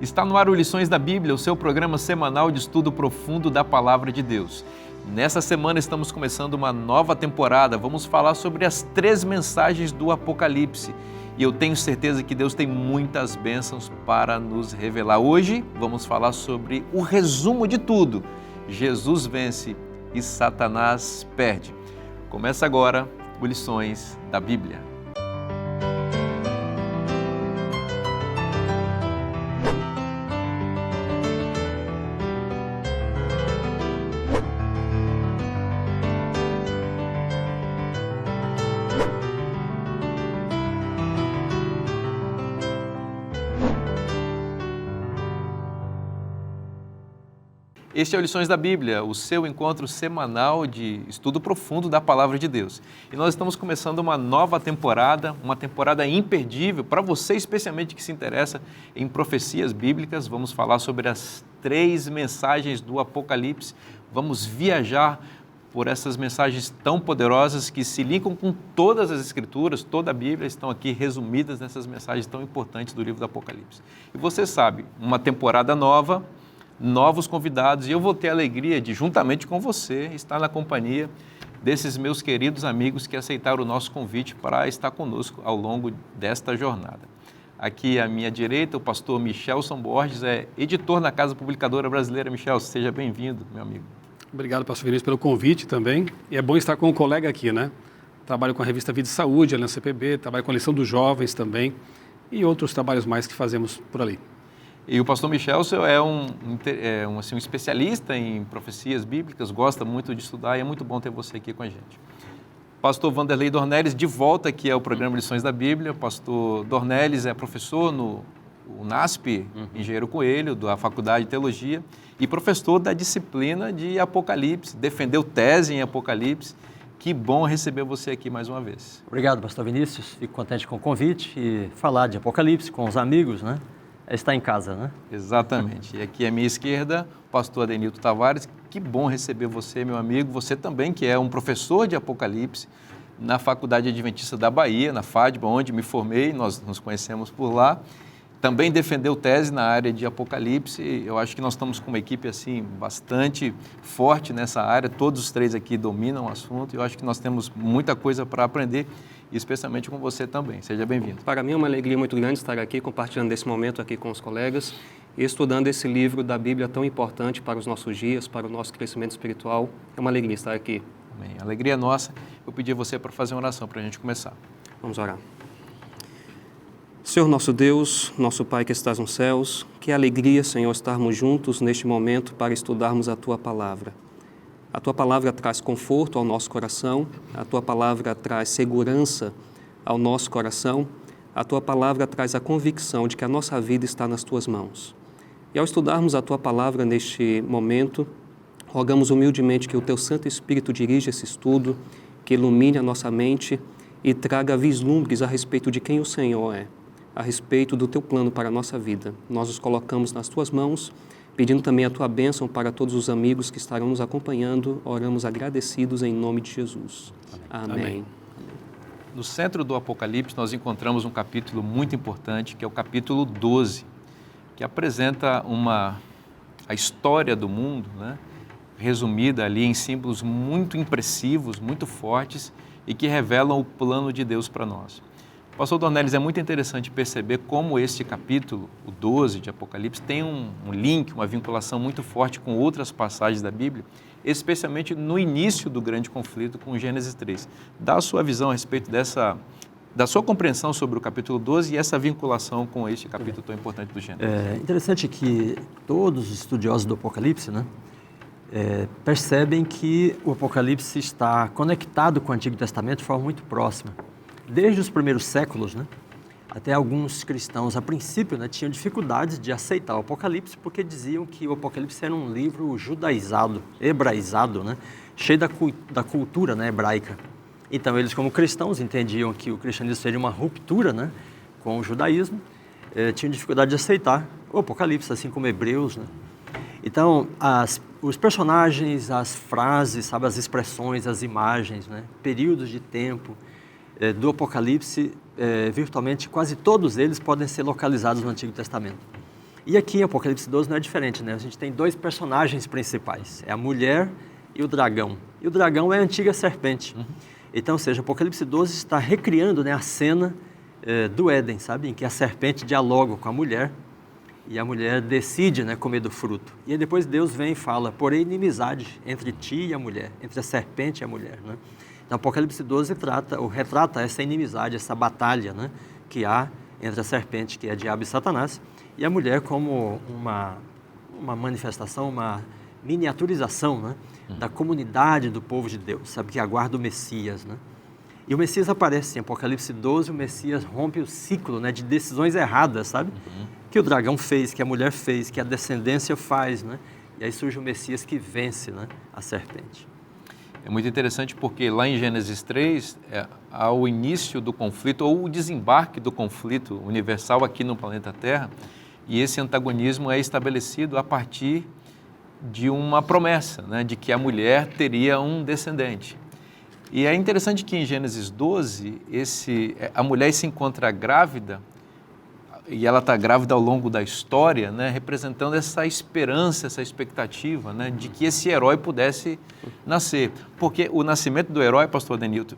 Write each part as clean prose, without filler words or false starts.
Está no ar o Lições da Bíblia, o seu programa semanal de estudo profundo da Palavra de Deus. Nessa semana estamos começando uma nova temporada. Vamos falar sobre as 3 mensagens do Apocalipse. E eu tenho certeza que Deus tem muitas bênçãos para nos revelar. Hoje vamos falar sobre o resumo de tudo. Jesus vence e Satanás perde. Começa agora o Lições da Bíblia. Este é o Lições da Bíblia, o seu encontro semanal de estudo profundo da Palavra de Deus. E nós estamos começando uma nova temporada, uma temporada imperdível para você, especialmente que se interessa em profecias bíblicas. Vamos falar sobre as 3 mensagens do Apocalipse. Vamos viajar por essas mensagens tão poderosas que se linkam com todas as Escrituras, toda a Bíblia, estão aqui resumidas nessas mensagens tão importantes do livro do Apocalipse. E você sabe, uma temporada nova, novos convidados, e eu vou ter a alegria de, juntamente com você, estar na companhia desses meus queridos amigos que aceitaram o nosso convite para estar conosco ao longo desta jornada. Aqui à minha direita, o pastor Michelson Borges, é editor na Casa Publicadora Brasileira. Michelson, seja bem-vindo, meu amigo. Obrigado, pastor Vinícius, pelo convite também. E é bom estar com um colega aqui, né? Trabalho com a revista Vida e Saúde, Aliança CPB, trabalho com a Lição dos Jovens também e outros trabalhos mais que fazemos por ali. E o pastor Michelson é um especialista em profecias bíblicas, gosta muito de estudar e é muito bom ter você aqui com a gente. Pastor Vanderlei Dornelles, de volta aqui ao programa Lições da Bíblia. O pastor Dornelles é professor no UNASP, Engenheiro Coelho, da Faculdade de Teologia, e professor da disciplina de Apocalipse, defendeu tese em Apocalipse. Que bom receber você aqui mais uma vez. Obrigado, pastor Vinícius. Fico contente com o convite e falar de Apocalipse com os amigos, né? Está em casa, né? Exatamente. E aqui à minha esquerda, o pastor Adenilton Tavares. Que bom receber você, meu amigo. Você também, que é um professor de Apocalipse na Faculdade Adventista da Bahia, na FADBA, onde me formei, nós nos conhecemos por lá. Também defendeu tese na área de Apocalipse. Eu acho que nós estamos com uma equipe assim bastante forte nessa área. Todos os 3 aqui dominam o assunto. Eu acho que nós temos muita coisa para aprender, e especialmente com você também. Seja bem-vindo. Para mim é uma alegria muito grande estar aqui, compartilhando desse momento aqui com os colegas e estudando esse livro da Bíblia tão importante para os nossos dias, para o nosso crescimento espiritual. É uma alegria estar aqui. Amém. A alegria é nossa. Eu pedi a você para fazer uma oração para a gente começar. Vamos orar. Senhor nosso Deus, nosso Pai que estás nos céus, que alegria, Senhor, estarmos juntos neste momento para estudarmos a Tua Palavra. A Tua Palavra traz conforto ao nosso coração, a Tua Palavra traz segurança ao nosso coração, a Tua Palavra traz a convicção de que a nossa vida está nas Tuas mãos. E ao estudarmos a Tua Palavra neste momento, rogamos humildemente que o Teu Santo Espírito dirija esse estudo, que ilumine a nossa mente e traga vislumbres a respeito de quem o Senhor é, a respeito do Teu plano para a nossa vida. Nós os colocamos nas Tuas mãos, pedindo também a Tua bênção para todos os amigos que estarão nos acompanhando. Oramos agradecidos em nome de Jesus. Amém. Amém. No centro do Apocalipse, nós encontramos um capítulo muito importante, que é o capítulo 12, que apresenta a história do mundo, né? Resumida ali em símbolos muito impressivos, muito fortes e que revelam o plano de Deus para nós. Pastor Dornelles, é muito interessante perceber como este capítulo, o 12 de Apocalipse, tem um link, uma vinculação muito forte com outras passagens da Bíblia, especialmente no início do grande conflito com Gênesis 3. Dá a sua visão a respeito da sua compreensão sobre o capítulo 12 e essa vinculação com este capítulo tão importante do Gênesis. É interessante que todos os estudiosos do Apocalipse, né, percebem que o Apocalipse está conectado com o Antigo Testamento de forma muito próxima. Desde os primeiros séculos, né, até alguns cristãos, a princípio, né, tinham dificuldades de aceitar o Apocalipse porque diziam que o Apocalipse era um livro judaizado, hebraizado, né, cheio da cultura, né, hebraica. Então, eles como cristãos entendiam que o cristianismo seria uma ruptura, né, com o judaísmo, tinham dificuldade de aceitar o Apocalipse, assim como Hebreus, né. Então, os personagens, as frases, sabe, as expressões, as imagens, né, períodos de tempo do Apocalipse, virtualmente quase todos eles podem ser localizados no Antigo Testamento. E aqui em Apocalipse 12 não é diferente, né? A gente tem 2 personagens principais, é a mulher e o dragão. E o dragão é a antiga serpente. Então, ou seja, Apocalipse 12 está recriando, né, a cena do Éden, sabe? Em que a serpente dialoga com a mulher e a mulher decide, né, comer do fruto. E aí depois Deus vem e fala, porém inimizade entre ti e a mulher, entre a serpente e a mulher, né? Então, Apocalipse 12 retrata essa inimizade, essa batalha, né, que há entre a serpente, que é diabo e Satanás, e a mulher como uma manifestação, uma miniaturização, né, da comunidade do povo de Deus, sabe, que aguarda o Messias, né? E o Messias aparece em Apocalipse 12, o Messias rompe o ciclo, né, de decisões erradas, sabe? Que o dragão fez, que a mulher fez, que a descendência faz, né? E aí surge o Messias que vence, né, a serpente. É muito interessante porque lá em Gênesis 3, há o início do conflito, ou o desembarque do conflito universal aqui no planeta Terra, e esse antagonismo é estabelecido a partir de uma promessa, né, de que a mulher teria um descendente. E é interessante que em Gênesis 12, a mulher se encontra grávida, e ela está grávida ao longo da história, né, representando essa esperança, essa expectativa, né, de que esse herói pudesse nascer. Porque o nascimento do herói, pastor Denilton,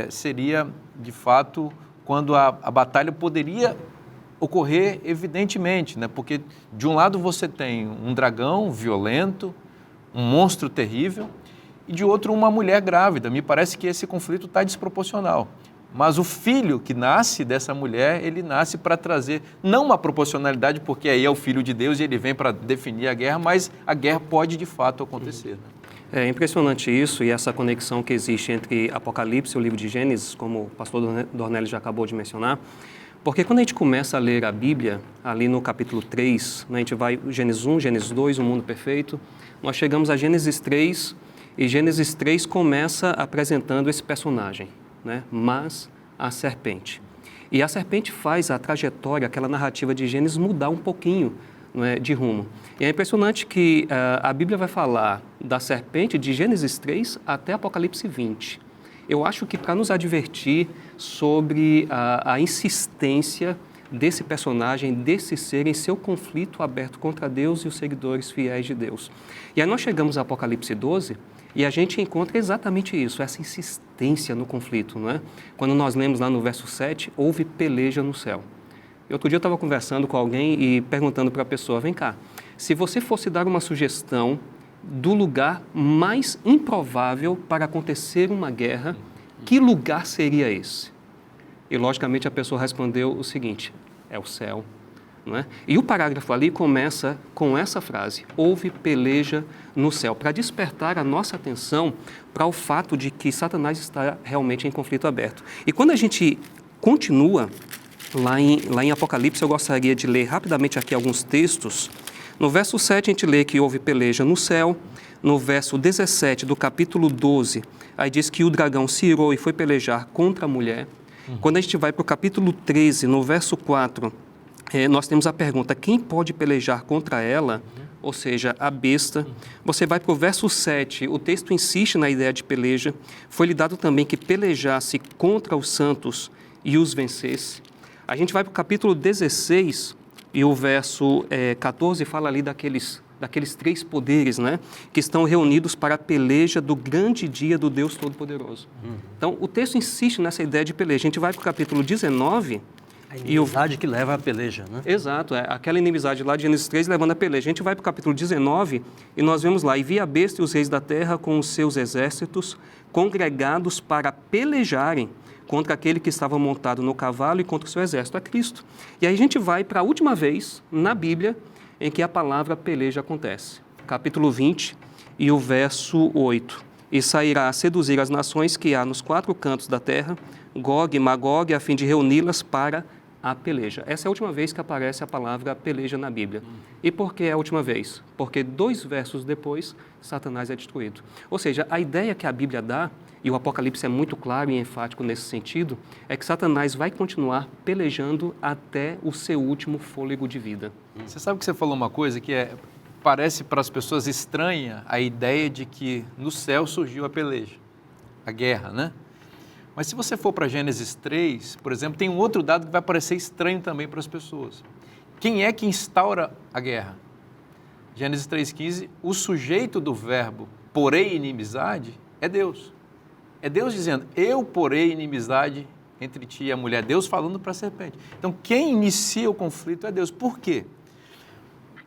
seria, de fato, quando a batalha poderia ocorrer evidentemente, né, porque de um lado você tem um dragão violento, um monstro terrível, e de outro uma mulher grávida. Me parece que esse conflito está desproporcional. Mas o filho que nasce dessa mulher, ele nasce para trazer, não uma proporcionalidade, porque aí é o filho de Deus e ele vem para definir a guerra, mas a guerra pode de fato acontecer. Né? É impressionante isso e essa conexão que existe entre Apocalipse e o livro de Gênesis, como o pastor Dornelli já acabou de mencionar, porque quando a gente começa a ler a Bíblia, ali no capítulo 3, né, a gente vai Gênesis 1, Gênesis 2, o mundo perfeito, nós chegamos a Gênesis 3 e Gênesis 3 começa apresentando esse personagem, né, mas a serpente. E a serpente faz a trajetória, aquela narrativa de Gênesis mudar um pouquinho, não é, de rumo. E é impressionante que a Bíblia vai falar da serpente de Gênesis 3 até Apocalipse 20. Eu acho que para nos advertir sobre a insistência desse personagem, desse ser em seu conflito aberto contra Deus e os seguidores fiéis de Deus. E aí nós chegamos a Apocalipse 12 e a gente encontra exatamente isso, essa insistência no conflito, não é? Quando nós lemos lá no verso 7, houve peleja no céu. E outro dia eu estava conversando com alguém e perguntando para a pessoa, vem cá, se você fosse dar uma sugestão do lugar mais improvável para acontecer uma guerra, que lugar seria esse? E, logicamente, a pessoa respondeu o seguinte, é o céu. Não é? E o parágrafo ali começa com essa frase, houve peleja no céu, para despertar a nossa atenção para o fato de que Satanás está realmente em conflito aberto. E quando a gente continua lá em Apocalipse, eu gostaria de ler rapidamente aqui alguns textos. No verso 7 a gente lê que houve peleja no céu, no verso 17 do capítulo 12, aí diz que o dragão se irou e foi pelejar contra a mulher. Quando a gente vai para o capítulo 13, no verso 4, nós temos a pergunta, quem pode pelejar contra ela? Ou seja, a besta. Você vai para o verso 7, o texto insiste na ideia de peleja. Foi-lhe dado também que pelejasse contra os santos e os vencesse. A gente vai para o capítulo 16 e o verso 14 fala ali daqueles 3 poderes, né, que estão reunidos para a peleja do grande dia do Deus Todo-Poderoso. Então, o texto insiste nessa ideia de peleja. A gente vai para o capítulo 19... A inimizade que leva à peleja, né? Exato, aquela inimizade lá de Gênesis 3 levando à peleja. A gente vai para o capítulo 19 e nós vemos lá, e vi a besta e os reis da terra com os seus exércitos congregados para pelejarem contra aquele que estava montado no cavalo e contra o seu exército, a Cristo. E aí a gente vai para a última vez na Bíblia em que a palavra peleja acontece. Capítulo 20 e o verso 8. E sairá a seduzir as nações que há nos 4 cantos da terra, Gog e Magog, a fim de reuni-las para a peleja. Essa é a última vez que aparece a palavra peleja na Bíblia. E por que é a última vez? Porque 2 versos depois, Satanás é destruído. Ou seja, a ideia que a Bíblia dá, e o Apocalipse é muito claro e enfático nesse sentido, é que Satanás vai continuar pelejando até o seu último fôlego de vida. Você sabe que você falou uma coisa que parece para as pessoas estranha a ideia de que no céu surgiu a peleja, a guerra, né? Mas se você for para Gênesis 3, por exemplo, tem um outro dado que vai parecer estranho também para as pessoas. quem é que instaura a guerra? Gênesis 3,15, o sujeito do verbo porei inimizade é Deus. É Deus dizendo, eu porei inimizade entre ti e a mulher. Deus falando para a serpente. Então, quem inicia o conflito é Deus. Por quê?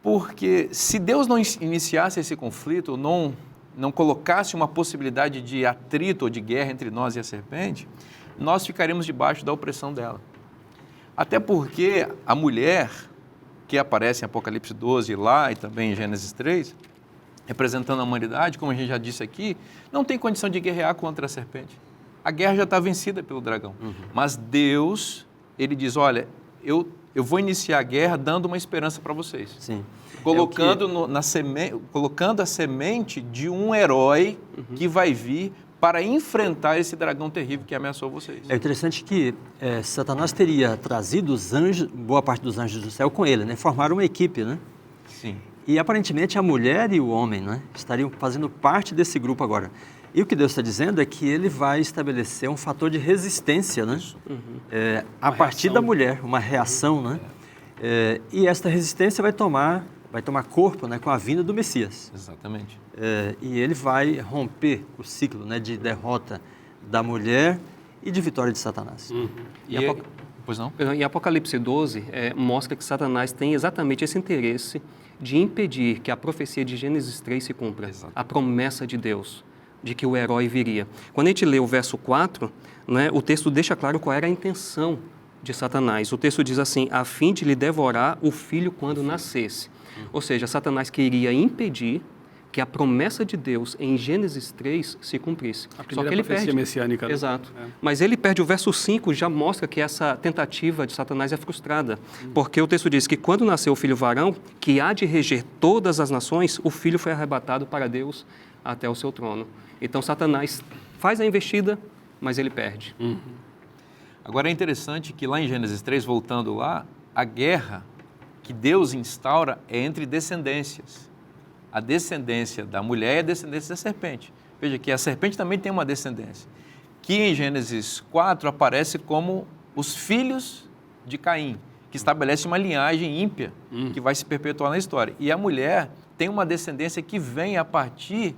Porque se Deus não iniciasse esse conflito, não colocasse uma possibilidade de atrito ou de guerra entre nós e a serpente, nós ficaríamos debaixo da opressão dela. Até porque a mulher, que aparece em Apocalipse 12 lá e também em Gênesis 3, representando a humanidade, como a gente já disse aqui, não tem condição de guerrear contra a serpente. A guerra já está vencida pelo dragão. Mas Deus, ele diz, olha, eu vou iniciar a guerra dando uma esperança para vocês. Sim. Colocando, colocando a semente de um herói que vai vir para enfrentar esse dragão terrível que ameaçou vocês. É interessante que Satanás teria trazido os anjos, boa parte dos anjos do céu com ele, né? Formaram uma equipe, né? Sim. E aparentemente a mulher e o homem, né, estariam fazendo parte desse grupo agora. E o que Deus está dizendo é que ele vai estabelecer um fator de resistência, né? A partir da mulher, uma reação, né? E esta resistência vai tomar corpo, né, com a vinda do Messias. Exatamente. E ele vai romper o ciclo, né, de derrota da mulher e de vitória de Satanás. Pois não? Em Apocalipse 12, mostra que Satanás tem exatamente esse interesse de impedir que a profecia de Gênesis 3 se cumpra. Exato. A promessa de Deus, de que o herói viria. Quando a gente lê o verso 4, né, o texto deixa claro qual era a intenção de Satanás. O texto diz assim, a fim de lhe devorar o filho quando nascesse. Ou seja, Satanás queria impedir que a promessa de Deus em Gênesis 3 se cumprisse. A primeira profecia messiânica. Né? Exato. Mas ele perde o verso 5, já mostra que essa tentativa de Satanás é frustrada. Porque o texto diz que quando nasceu o filho varão, que há de reger todas as nações, o filho foi arrebatado para Deus até o seu trono. Então Satanás faz a investida, mas ele perde. Agora é interessante que lá em Gênesis 3, voltando lá, a guerra que Deus instaura é entre descendências. A descendência da mulher é a descendência da serpente. Veja que a serpente também tem uma descendência, que em Gênesis 4 aparece como os filhos de Caim, que estabelece uma linhagem ímpia que vai se perpetuar na história. E a mulher tem uma descendência que vem a partir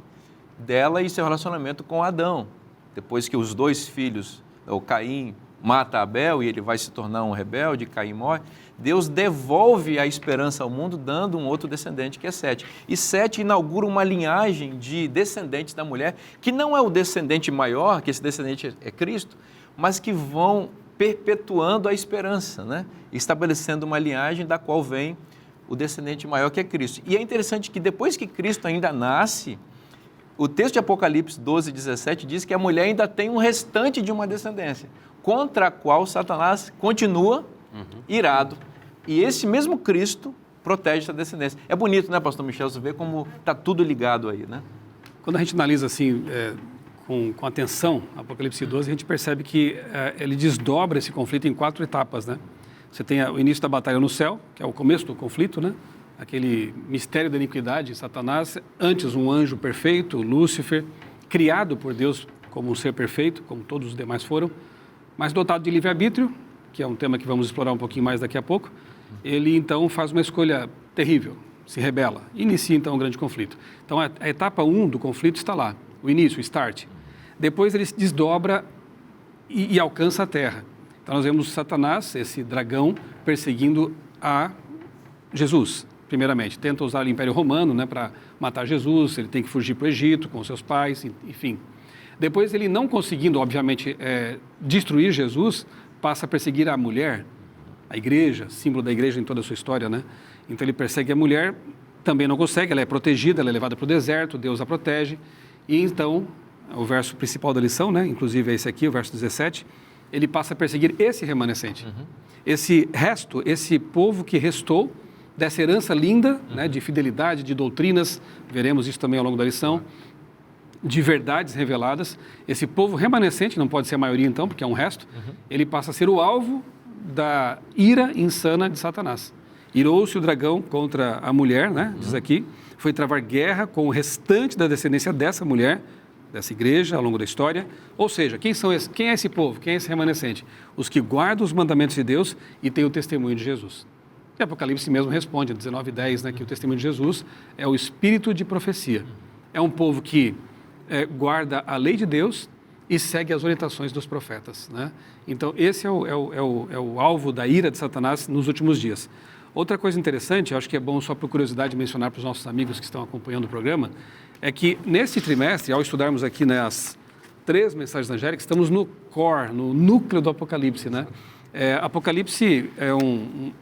dela e seu relacionamento com Adão. Depois que os dois filhos, o Caim mata Abel e ele vai se tornar um rebelde, Caim morre, Deus devolve a esperança ao mundo dando um outro descendente que é Sete. E Sete inaugura uma linhagem de descendentes da mulher, que não é o descendente maior, que esse descendente é Cristo, mas que vão perpetuando a esperança, né? Estabelecendo uma linhagem da qual vem o descendente maior que é Cristo. E é interessante que depois que Cristo ainda nasce, o texto de Apocalipse 12, 17 diz que a mulher ainda tem um restante de uma descendência, contra a qual Satanás continua irado. E esse mesmo Cristo protege essa descendência. É bonito, né, pastor Michel? Você vê como está tudo ligado aí, né? Quando a gente analisa assim, com atenção, Apocalipse 12, a gente percebe que ele desdobra esse conflito em 4 etapas, né? Você tem o início da batalha no céu, que é o começo do conflito, né? Aquele mistério da iniquidade, Satanás, antes um anjo perfeito, Lúcifer, criado por Deus como um ser perfeito, como todos os demais foram, mas dotado de livre-arbítrio, que é um tema que vamos explorar um pouquinho mais daqui a pouco. Ele então faz uma escolha terrível, se rebela, inicia então um grande conflito. Então a etapa 1 do conflito está lá, o início, o start. Depois ele se desdobra e alcança a terra. Então nós vemos Satanás, esse dragão, perseguindo a Jesus, primeiramente. Tenta usar o Império Romano, né, para matar Jesus, ele tem que fugir para o Egito com seus pais, enfim. Depois ele não conseguindo, obviamente, destruir Jesus, passa a perseguir a mulher, a igreja, símbolo da igreja em toda a sua história, né? Então ele persegue a mulher, também não consegue, ela é protegida, ela é levada para o deserto, Deus a protege. E então, o verso principal da lição, né? Inclusive é esse aqui, o verso 17, ele passa a perseguir esse remanescente. Esse resto, esse povo que restou dessa herança linda, né? De fidelidade, de doutrinas, veremos isso também ao longo da lição, de verdades reveladas. Esse povo remanescente, não pode ser a maioria então, porque é um resto, ele passa a ser o alvo da ira insana de Satanás. Irou-se o dragão contra a mulher, né? Diz aqui, foi travar guerra com o restante da descendência dessa mulher, dessa igreja, ao longo da história. Ou seja, quem é esse povo? Quem é esse remanescente? Os que guardam os mandamentos de Deus e têm o testemunho de Jesus. E Apocalipse mesmo responde, 19:10, né, que o testemunho de Jesus é o espírito de profecia. É um povo que guarda a lei de Deus e segue as orientações dos profetas, né? Então, esse é o alvo da ira de Satanás nos últimos dias. Outra coisa interessante, acho que é bom só por curiosidade mencionar para os nossos amigos que estão acompanhando o programa, é que nesse trimestre, ao estudarmos aqui, né, as 3 mensagens angélicas, estamos no core, no núcleo do Apocalipse, né? Apocalipse é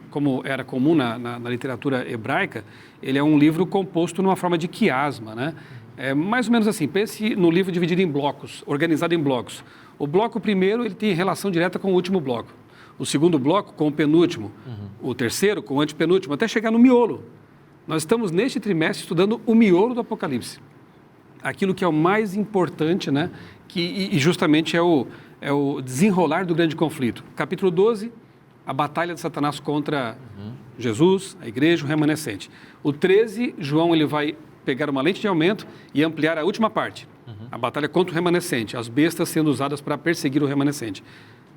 como era comum na literatura hebraica, ele é um livro composto numa forma de quiasma, né? É mais ou menos assim, pense no livro dividido em blocos, organizado em blocos. O bloco primeiro, ele tem relação direta com o último bloco. O segundo bloco com o penúltimo. O terceiro com o antepenúltimo, até chegar no miolo. Nós estamos neste trimestre estudando o miolo do Apocalipse. Aquilo que é o mais importante, né? E justamente é o desenrolar do grande conflito. Capítulo 12, a batalha de Satanás contra Jesus, a igreja, o remanescente. O 13, João ele vai pegar uma lente de aumento e ampliar a última parte. A batalha contra o remanescente, as bestas sendo usadas para perseguir o remanescente.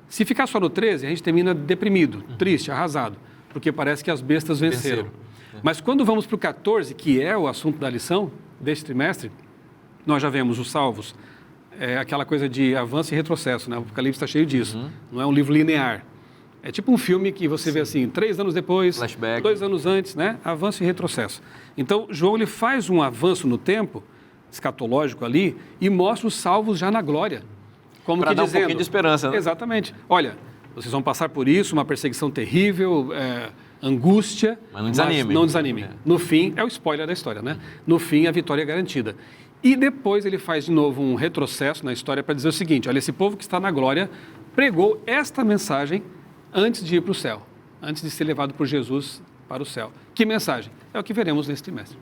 Se ficar só no 13, a gente termina deprimido, triste, arrasado, porque parece que as bestas venceram. Mas quando vamos para o 14, que é o assunto da lição deste trimestre, nós já vemos os salvos, aquela coisa de avanço e retrocesso, né? O Apocalipse está cheio disso, não é um livro linear. É tipo um filme que você vê assim, 3 anos depois, flashback. 2 anos antes, né? Avanço e retrocesso. Então, João ele faz um avanço no tempo, escatológico ali, e mostra os salvos já na glória. Como para que dar dizendo, um pouquinho de esperança, né? Exatamente. Olha, vocês vão passar por isso, uma perseguição terrível, angústia. Mas não desanimem. Mas não desanimem. No fim, é o spoiler da história, né? No fim, a vitória é garantida. E depois ele faz de novo um retrocesso na história para dizer o seguinte, olha, esse povo que está na glória pregou esta mensagem antes de ir para o céu, antes de ser levado por Jesus para o céu. Que mensagem? É o que veremos nesse trimestre.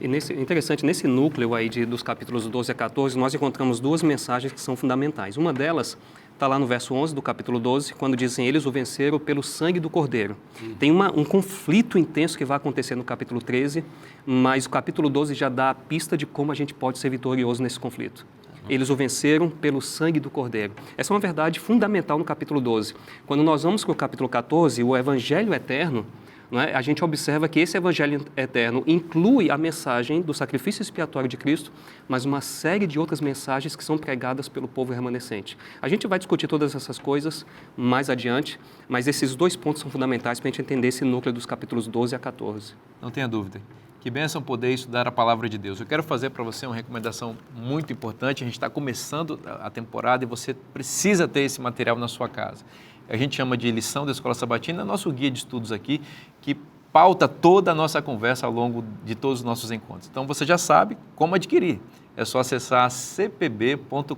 E interessante, nesse núcleo aí dos capítulos 12 a 14, nós encontramos 2 mensagens que são fundamentais. Uma delas está lá no verso 11 do capítulo 12, quando dizem, eles o venceram pelo sangue do Cordeiro. Tem um conflito intenso que vai acontecer no capítulo 13, mas o capítulo 12 já dá a pista de como a gente pode ser vitorioso nesse conflito. Eles o venceram pelo sangue do Cordeiro. Essa é uma verdade fundamental no capítulo 12. Quando nós vamos para o capítulo 14, o Evangelho Eterno, não é? A gente observa que esse Evangelho Eterno inclui a mensagem do sacrifício expiatório de Cristo, mas uma série de outras mensagens que são pregadas pelo povo remanescente. A gente vai discutir todas essas coisas mais adiante, mas esses 2 pontos são fundamentais para a gente entender esse núcleo dos capítulos 12 a 14. Não tenha dúvida. Que bênção poder estudar a palavra de Deus. Eu quero fazer para você uma recomendação muito importante. A gente está começando a temporada e você precisa ter esse material na sua casa. A gente chama de lição da Escola Sabatina, nosso guia de estudos aqui, que pauta toda a nossa conversa ao longo de todos os nossos encontros. Então você já sabe como adquirir. É só acessar cpb.com.br.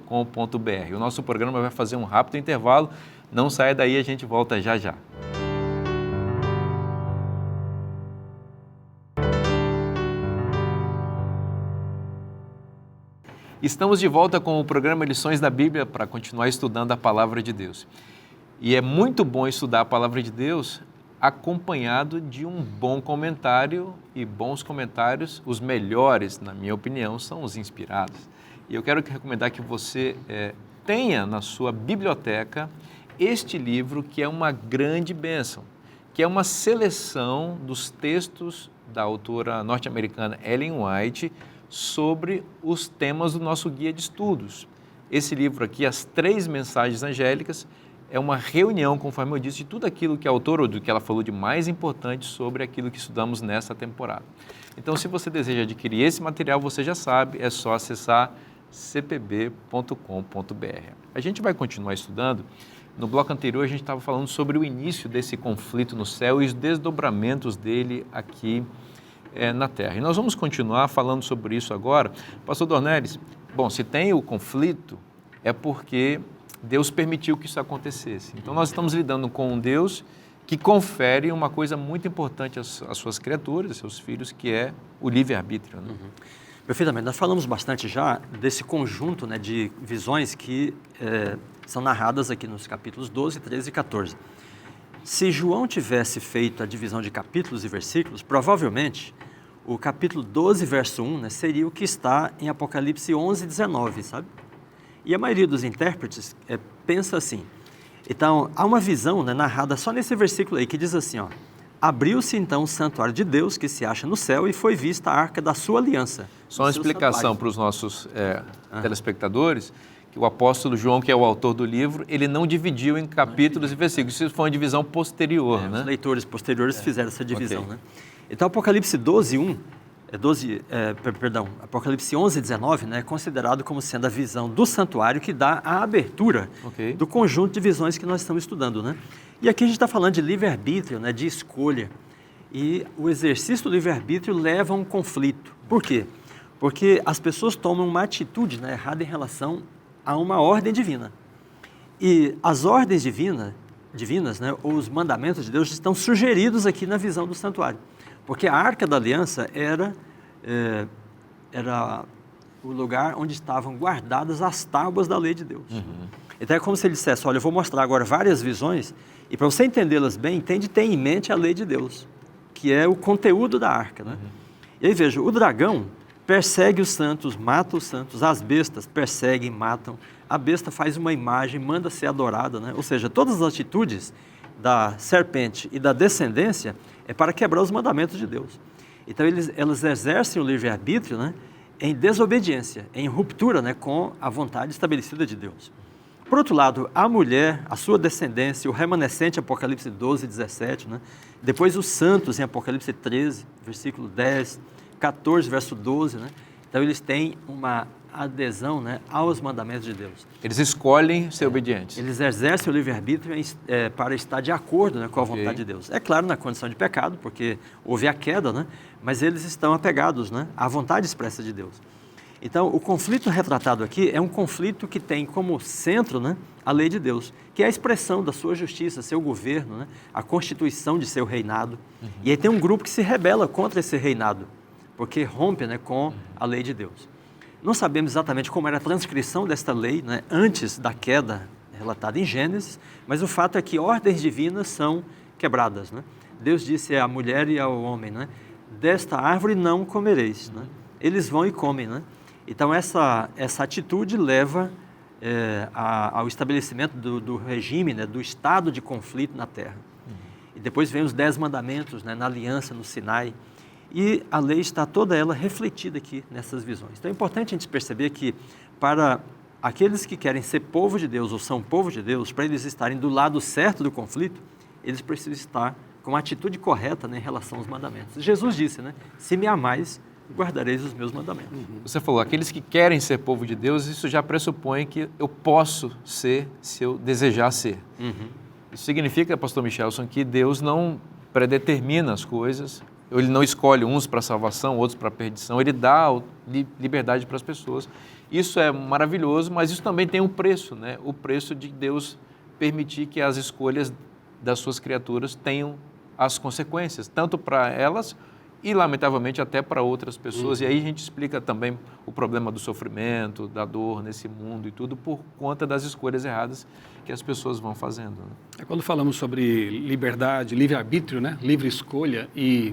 O nosso programa vai fazer um rápido intervalo. Não saia daí, a gente volta já já. Estamos de volta com o programa Lições da Bíblia para continuar estudando a Palavra de Deus. E é muito bom estudar a Palavra de Deus acompanhado de um bom comentário, e bons comentários, os melhores, na minha opinião, são os inspirados. E eu quero recomendar que você tenha na sua biblioteca este livro, que é uma grande bênção, que é uma seleção dos textos da autora norte-americana Ellen White sobre os temas do nosso guia de estudos. Esse livro aqui, As 3 Mensagens Angélicas, é uma reunião, conforme eu disse, de tudo aquilo que a autora, ou do que ela falou de mais importante sobre aquilo que estudamos nessa temporada. Então, se você deseja adquirir esse material, você já sabe, é só acessar cpb.com.br. A gente vai continuar estudando. No bloco anterior, a gente estava falando sobre o início desse conflito no céu e os desdobramentos dele aqui na Terra. E nós vamos continuar falando sobre isso agora. Pastor Dornelles, bom, se tem o conflito, é porque Deus permitiu que isso acontecesse. Então, nós estamos lidando com um Deus que confere uma coisa muito importante às suas criaturas, aos seus filhos, que é o livre-arbítrio. Né? Perfeitamente. Nós falamos bastante já desse conjunto, né, de visões que são narradas aqui nos capítulos 12, 13 e 14. Se João tivesse feito a divisão de capítulos e versículos, provavelmente o capítulo 12, verso 1, né, seria o que está em Apocalipse 11, 19, sabe? E a maioria dos intérpretes pensa assim. Então, há uma visão, né, narrada só nesse versículo aí, que diz assim, ó, Abriu-se então o santuário de Deus, que se acha no céu, e foi vista a arca da sua aliança. Só uma explicação para os nossos telespectadores, que o apóstolo João, que é o autor do livro, ele não dividiu em capítulos e versículos. Isso foi uma divisão posterior, né? Os leitores posteriores fizeram essa divisão, né? Então, Apocalipse 12:1, Apocalipse 11:19, né, é considerado como sendo a visão do santuário que dá a abertura do conjunto de visões que nós estamos estudando, né? E aqui a gente está falando de livre-arbítrio, né, de escolha. E o exercício do livre-arbítrio leva a um conflito. Por quê? Porque as pessoas tomam uma atitude, né, errada em relação a uma ordem divina. E as ordens divinas, né, ou os mandamentos de Deus estão sugeridos aqui na visão do santuário. Porque a Arca da Aliança era o lugar onde estavam guardadas as tábuas da lei de Deus. Então é como se ele dissesse, olha, eu vou mostrar agora várias visões, e para você entendê-las bem, tem de ter em mente a lei de Deus, que é o conteúdo da arca, né? E aí veja, o dragão persegue os santos, mata os santos, as bestas perseguem, matam, a besta faz uma imagem, manda ser adorada, né? Ou seja, todas as atitudes da serpente e da descendência é para quebrar os mandamentos de Deus. Então elas exercem o livre-arbítrio, né, em desobediência, em ruptura, né, com a vontade estabelecida de Deus. Por outro lado, a mulher, a sua descendência, o remanescente, Apocalipse 12:17, né? Depois os santos, em Apocalipse 13, versículo 10, 14, verso 12, né? Então eles têm uma adesão, né, aos mandamentos de Deus. Eles escolhem ser obedientes. Eles exercem o livre-arbítrio para estar de acordo, né, com a vontade de Deus. É claro, na condição de pecado, porque houve a queda, né, mas eles estão apegados, né, à vontade expressa de Deus. Então, o conflito retratado aqui é um conflito que tem como centro, né, a lei de Deus, que é a expressão da sua justiça, seu governo, né, a constituição de seu reinado. E aí tem um grupo que se rebela contra esse reinado, porque rompe, né, com a lei de Deus. Não sabemos exatamente como era a transcrição desta lei, né, antes da queda relatada em Gênesis, mas o fato é que ordens divinas são quebradas, né? Deus disse à mulher e ao homem, né, desta árvore não comereis, né? Eles vão e comem, né? Então essa atitude leva ao estabelecimento do regime, né, do estado de conflito na terra. E depois vem os 10 mandamentos, né, na aliança, no Sinai. E a lei está toda ela refletida aqui nessas visões. Então é importante a gente perceber que para aqueles que querem ser povo de Deus ou são povo de Deus, para eles estarem do lado certo do conflito, eles precisam estar com a atitude correta, né, em relação aos mandamentos. Jesus disse, né, se me amais, guardareis os meus mandamentos. Você falou, aqueles que querem ser povo de Deus, isso já pressupõe que eu posso ser se eu desejar ser. Isso significa, pastor Michelson, que Deus não predetermina as coisas, ele não escolhe uns para salvação, outros para perdição, ele dá liberdade para as pessoas. Isso é maravilhoso, mas isso também tem um preço, né? O preço de Deus permitir que as escolhas das suas criaturas tenham as consequências, tanto para elas e, lamentavelmente, até para outras pessoas. E aí a gente explica também o problema do sofrimento, da dor nesse mundo e tudo por conta das escolhas erradas que as pessoas vão fazendo, né? Quando falamos sobre liberdade, livre-arbítrio, né? Livre escolha e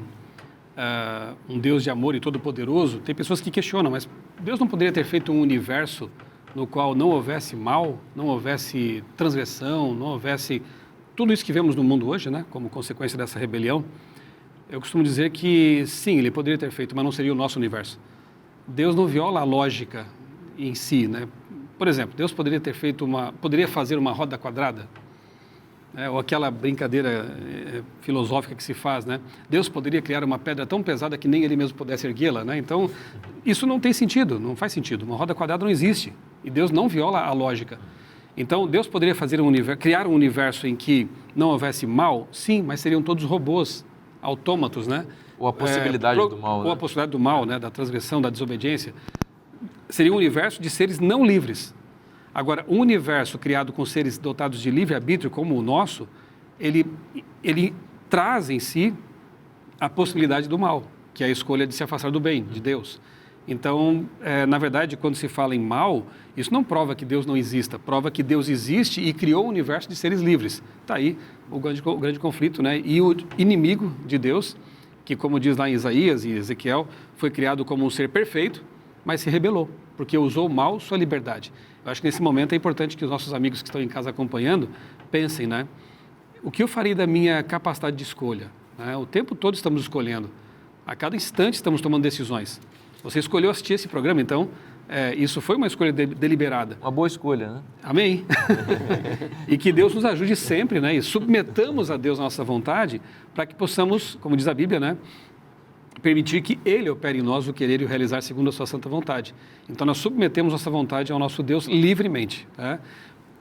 um Deus de amor e todo-poderoso, tem pessoas que questionam, mas Deus não poderia ter feito um universo no qual não houvesse mal, não houvesse transgressão, não houvesse tudo isso que vemos no mundo hoje, né? Como consequência dessa rebelião? Eu costumo dizer que sim, ele poderia ter feito, mas não seria o nosso universo. Deus não viola a lógica em si, né? Por exemplo, Deus poderia fazer uma roda quadrada, né? Ou aquela brincadeira filosófica que se faz, né? Deus poderia criar uma pedra tão pesada que nem ele mesmo pudesse erguê-la, né? Então, isso não tem sentido, não faz sentido. Uma roda quadrada não existe e Deus não viola a lógica. Então, Deus poderia criar um universo em que não houvesse mal? Sim, mas seriam todos robôs, autômatos, né? Ou a possibilidade do mal, né? Ou a possibilidade do mal, né? Da transgressão, da desobediência. Seria um universo de seres não livres. Agora, um universo criado com seres dotados de livre-arbítrio, como o nosso, ele traz em si a possibilidade do mal, que é a escolha de se afastar do bem, de Deus. Então, na verdade, quando se fala em mal, isso não prova que Deus não exista, prova que Deus existe e criou um universo de seres livres. Está aí o grande conflito, né? E o inimigo de Deus, que como diz lá em Isaías e Ezequiel, foi criado como um ser perfeito, mas se rebelou, porque usou mal sua liberdade. Eu acho que nesse momento é importante que os nossos amigos que estão em casa acompanhando pensem, né? O que eu faria da minha capacidade de escolha? né? O tempo todo estamos escolhendo. A cada instante estamos tomando decisões. Você escolheu assistir esse programa, então isso foi uma escolha deliberada. Uma boa escolha, né? Amém? E que Deus nos ajude sempre, né? E submetamos a Deus a nossa vontade para que possamos, como diz a Bíblia, né? Permitir que Ele opere em nós o querer e o realizar segundo a sua santa vontade. Então, nós submetemos nossa vontade ao nosso Deus livremente. Tá?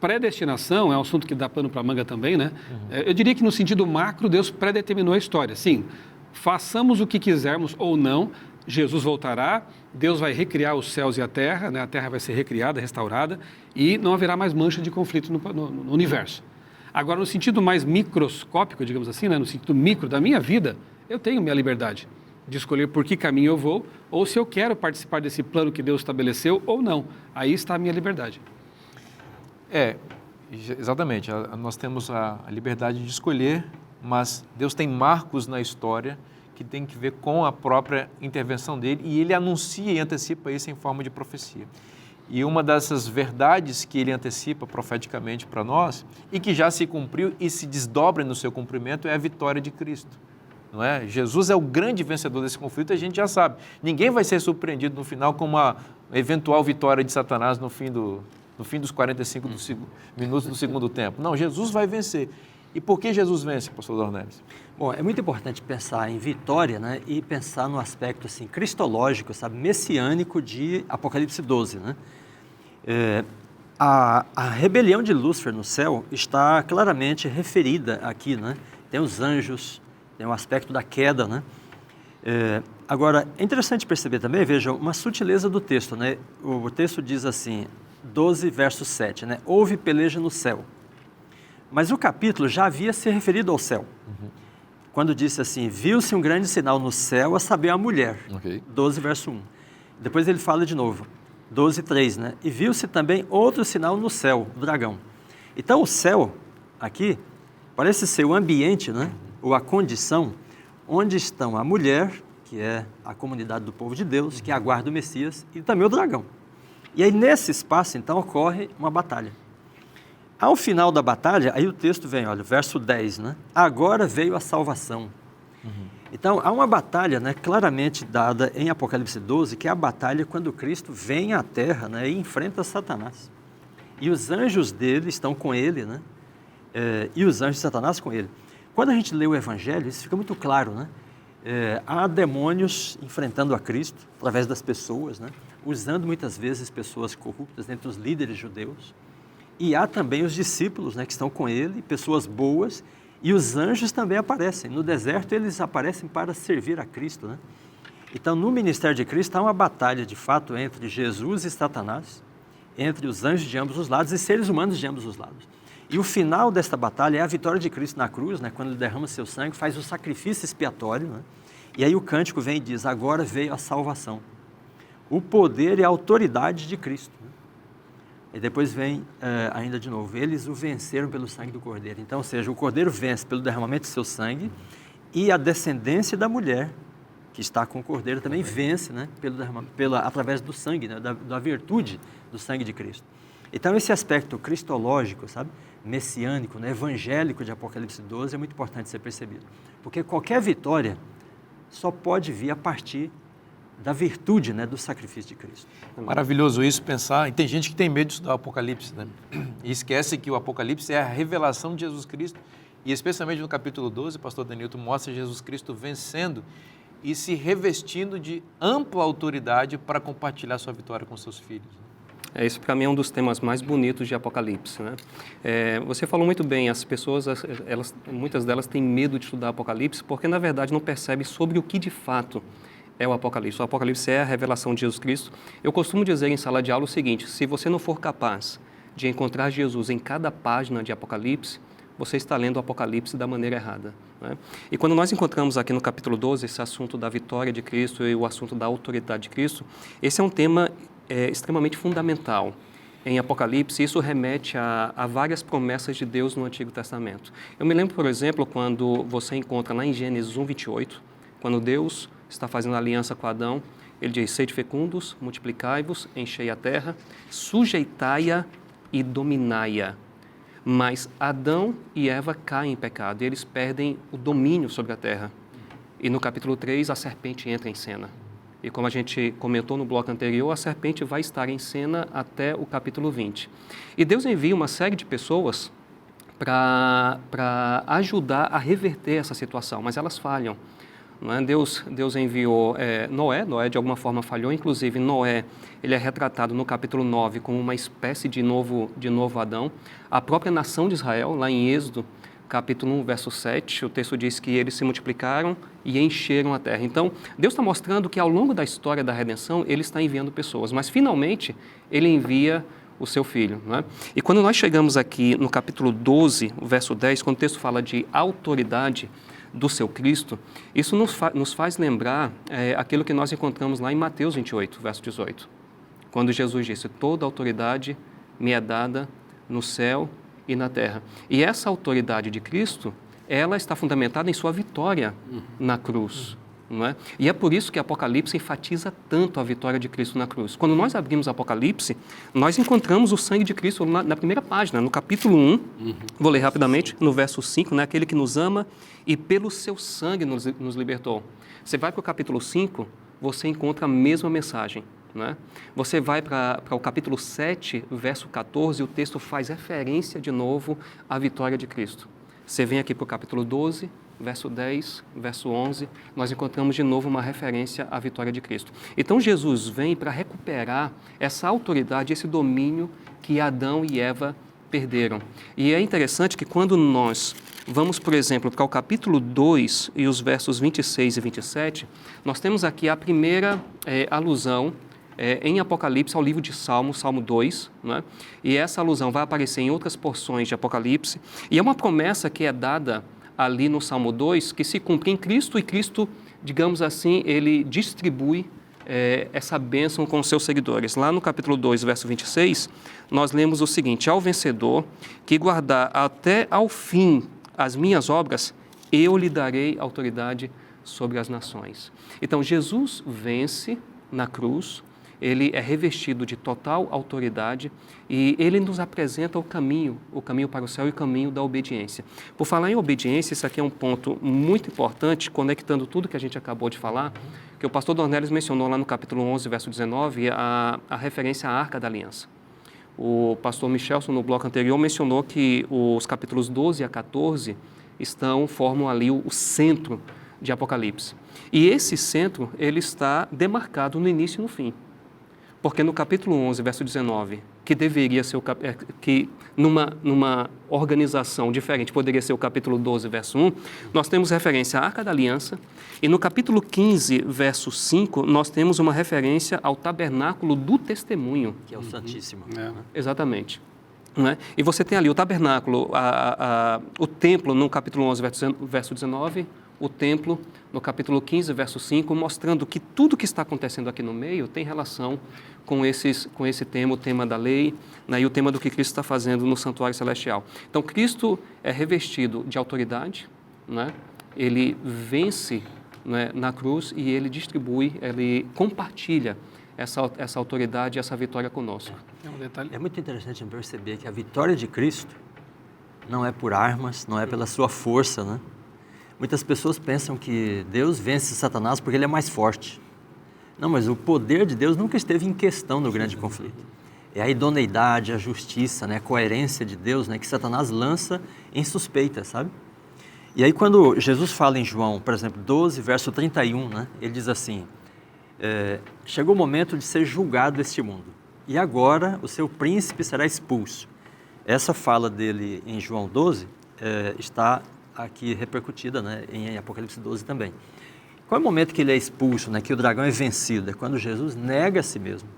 Predestinação é um assunto que dá pano para manga também, né? Eu diria que no sentido macro, Deus predeterminou a história. Sim, façamos o que quisermos ou não, Jesus voltará, Deus vai recriar os céus e a terra, né? A terra vai ser recriada, restaurada, e não haverá mais mancha de conflito no universo. Agora, no sentido mais microscópico, digamos assim, né? No sentido micro da minha vida, eu tenho minha liberdade de escolher por que caminho eu vou, ou se eu quero participar desse plano que Deus estabeleceu ou não. Aí está a minha liberdade. Exatamente. Nós temos a liberdade de escolher, mas Deus tem marcos na história que tem que ver com a própria intervenção dele, e ele anuncia e antecipa isso em forma de profecia. E uma dessas verdades que ele antecipa profeticamente para nós, e que já se cumpriu e se desdobra no seu cumprimento, é a vitória de Cristo. Não é? Jesus é o grande vencedor desse conflito, a gente já sabe. Ninguém vai ser surpreendido no final com uma eventual vitória de Satanás no fim dos 45 minutos do segundo tempo. Não, Jesus vai vencer. E por que Jesus vence, pastor Dornelis? Bom, é muito importante pensar em vitória, né, e pensar no aspecto assim, cristológico, sabe, messiânico de Apocalipse 12. Né? A rebelião de Lúcifer no céu está claramente referida aqui. Né? Tem os anjos, tem o aspecto da queda. Né? Agora, é interessante perceber também, veja, uma sutileza do texto. Né? O texto diz assim, 12, verso 7, né? Houve peleja no céu. Mas o capítulo já havia se referido ao céu. Quando disse assim, viu-se um grande sinal no céu, a saber, a mulher. 12, verso 1. Depois ele fala de novo, 12, 3, né? E viu-se também outro sinal no céu, o dragão. Então, o céu, aqui, parece ser o ambiente, né? Ou a condição, onde estão a mulher, que é a comunidade do povo de Deus, que aguarda o Messias, e também o dragão. E aí, nesse espaço, então, ocorre uma batalha. Ao final da batalha, aí o texto vem, olha, verso 10, né? Agora veio a salvação. Então, há uma batalha, né, claramente dada em Apocalipse 12, que é a batalha quando Cristo vem à Terra, né, e enfrenta Satanás. E os anjos dele estão com ele, né? E os anjos de Satanás com ele. Quando a gente lê o Evangelho, isso fica muito claro, né? Há demônios enfrentando a Cristo, através das pessoas, né? Usando muitas vezes pessoas corruptas entre os líderes judeus. E há também os discípulos, né, que estão com ele, pessoas boas, e os anjos também aparecem. No deserto, eles aparecem para servir a Cristo. Né? Então, no ministério de Cristo, há uma batalha, de fato, entre Jesus e Satanás, entre os anjos de ambos os lados e seres humanos de ambos os lados. E o final desta batalha é a vitória de Cristo na cruz, né, quando ele derrama seu sangue, faz o sacrifício expiatório. Né? E aí o cântico vem e diz, agora veio a salvação. O poder e a autoridade de Cristo. Né? E depois vem ainda de novo, eles o venceram pelo sangue do Cordeiro. Então, ou seja, o Cordeiro vence pelo derramamento de seu sangue e a descendência da mulher, que está com o Cordeiro, também vence, né, através do sangue, né, da virtude do sangue de Cristo. Então, esse aspecto cristológico, sabe, messiânico, né, evangélico de Apocalipse 12 é muito importante ser percebido. Porque qualquer vitória só pode vir a partir da virtude, né, do sacrifício de Cristo. Maravilhoso isso, pensar. E tem gente que tem medo de estudar o Apocalipse, né? E esquece que o Apocalipse é a revelação de Jesus Cristo. E especialmente no capítulo 12, o pastor Danilton mostra Jesus Cristo vencendo e se revestindo de ampla autoridade para compartilhar sua vitória com seus filhos. Isso para mim é um dos temas mais bonitos de Apocalipse, né? Você falou muito bem, as pessoas, muitas delas têm medo de estudar Apocalipse porque na verdade não percebem sobre o que de fato é o Apocalipse. O Apocalipse é a revelação de Jesus Cristo. Eu costumo dizer em sala de aula o seguinte, se você não for capaz de encontrar Jesus em cada página de Apocalipse, você está lendo o Apocalipse da maneira errada. Né? E quando nós encontramos aqui no capítulo 12 esse assunto da vitória de Cristo e o assunto da autoridade de Cristo, esse é um tema extremamente fundamental em Apocalipse. Isso remete a várias promessas de Deus no Antigo Testamento. Eu me lembro, por exemplo, quando você encontra lá em Gênesis 1:28, quando Deus está fazendo aliança com Adão, ele diz, sede fecundos, multiplicai-vos, enchei a terra, sujeitai-a e dominai-a. Mas Adão e Eva caem em pecado e eles perdem o domínio sobre a terra. E no capítulo 3, a serpente entra em cena. E como a gente comentou no bloco anterior, a serpente vai estar em cena até o capítulo 20. E Deus envia uma série de pessoas para ajudar a reverter essa situação, mas elas falham. Não é? Deus enviou Noé de alguma forma falhou, inclusive Noé, ele é retratado no capítulo 9 como uma espécie de novo Adão. A própria nação de Israel, lá em Êxodo, capítulo 1, verso 7, o texto diz que eles se multiplicaram e encheram a terra. Então, Deus está mostrando que ao longo da história da redenção, Ele está enviando pessoas, mas finalmente Ele envia o seu Filho. Não é? E quando nós chegamos aqui no capítulo 12, verso 10, quando o texto fala de autoridade do seu Cristo, isso nos faz lembrar aquilo que nós encontramos lá em Mateus 28, verso 18, quando Jesus disse, toda autoridade me é dada no céu e na terra. E essa autoridade de Cristo, ela está fundamentada em sua vitória na cruz. Não é? E é por isso que Apocalipse enfatiza tanto a vitória de Cristo na cruz. Quando nós abrimos Apocalipse, nós encontramos o sangue de Cristo na primeira página, no capítulo 1, vou ler rapidamente, no verso 5, né? Aquele que nos ama e pelo seu sangue nos libertou. Você vai para o capítulo 5, você encontra a mesma mensagem. Né? Você vai para o capítulo 7, verso 14, o texto faz referência de novo à vitória de Cristo. Você vem aqui para o capítulo 12, verso 10, verso 11, nós encontramos de novo uma referência à vitória de Cristo. Então Jesus vem para recuperar essa autoridade, esse domínio que Adão e Eva perderam. E é interessante que quando nós vamos, por exemplo, para o capítulo 2 e os versos 26 e 27, nós temos aqui a primeira alusão em Apocalipse ao livro de Salmos, Salmo 2, né? E essa alusão vai aparecer em outras porções de Apocalipse, e é uma promessa que é dada ali no Salmo 2, que se cumpre em Cristo, e Cristo, digamos assim, ele distribui essa bênção com os seus seguidores. Lá no capítulo 2, verso 26, nós lemos o seguinte, ao vencedor que guardar até ao fim as minhas obras, eu lhe darei autoridade sobre as nações. Então, Jesus vence na cruz, ele é revestido de total autoridade e ele nos apresenta o caminho para o céu e o caminho da obediência. Por falar em obediência, isso aqui é um ponto muito importante, conectando tudo que a gente acabou de falar, que o pastor Dornelles mencionou lá no capítulo 11, verso 19, a referência à Arca da Aliança. O pastor Michelson, no bloco anterior, mencionou que os capítulos 12 a 14 formam ali o centro de Apocalipse. E esse centro, ele está demarcado no início e no fim. Porque no capítulo 11, verso 19, que deveria ser que numa organização diferente poderia ser o capítulo 12, verso 1, nós temos referência à Arca da Aliança, e no capítulo 15, verso 5, nós temos uma referência ao tabernáculo do testemunho. Que é o Santíssimo. Exatamente. Né? E você tem ali o tabernáculo, o templo no capítulo 11, verso 19, o templo no capítulo 15, verso 5, mostrando que tudo que está acontecendo aqui no meio tem relação com esse tema, o tema da lei, né, e o tema do que Cristo está fazendo no santuário celestial. Então, Cristo é revestido de autoridade, né? Ele vence, né, na cruz e ele distribui, ele compartilha essa autoridade e essa vitória conosco. É muito interessante perceber que a vitória de Cristo não é por armas, não é pela sua força, né? Muitas pessoas pensam que Deus vence Satanás porque ele é mais forte. Não, mas o poder de Deus nunca esteve em questão no grande conflito. É a idoneidade, a justiça, né, a coerência de Deus, né, que Satanás lança em suspeita, sabe? E aí quando Jesus fala em João, por exemplo, 12, verso 31, né, ele diz assim, chegou o momento de ser julgado este mundo, e agora o seu príncipe será expulso. Essa fala dele em João 12 está aqui repercutida, né, em Apocalipse 12 também. Qual é o momento que ele é expulso, né, que o dragão é vencido? É quando Jesus nega a si mesmo.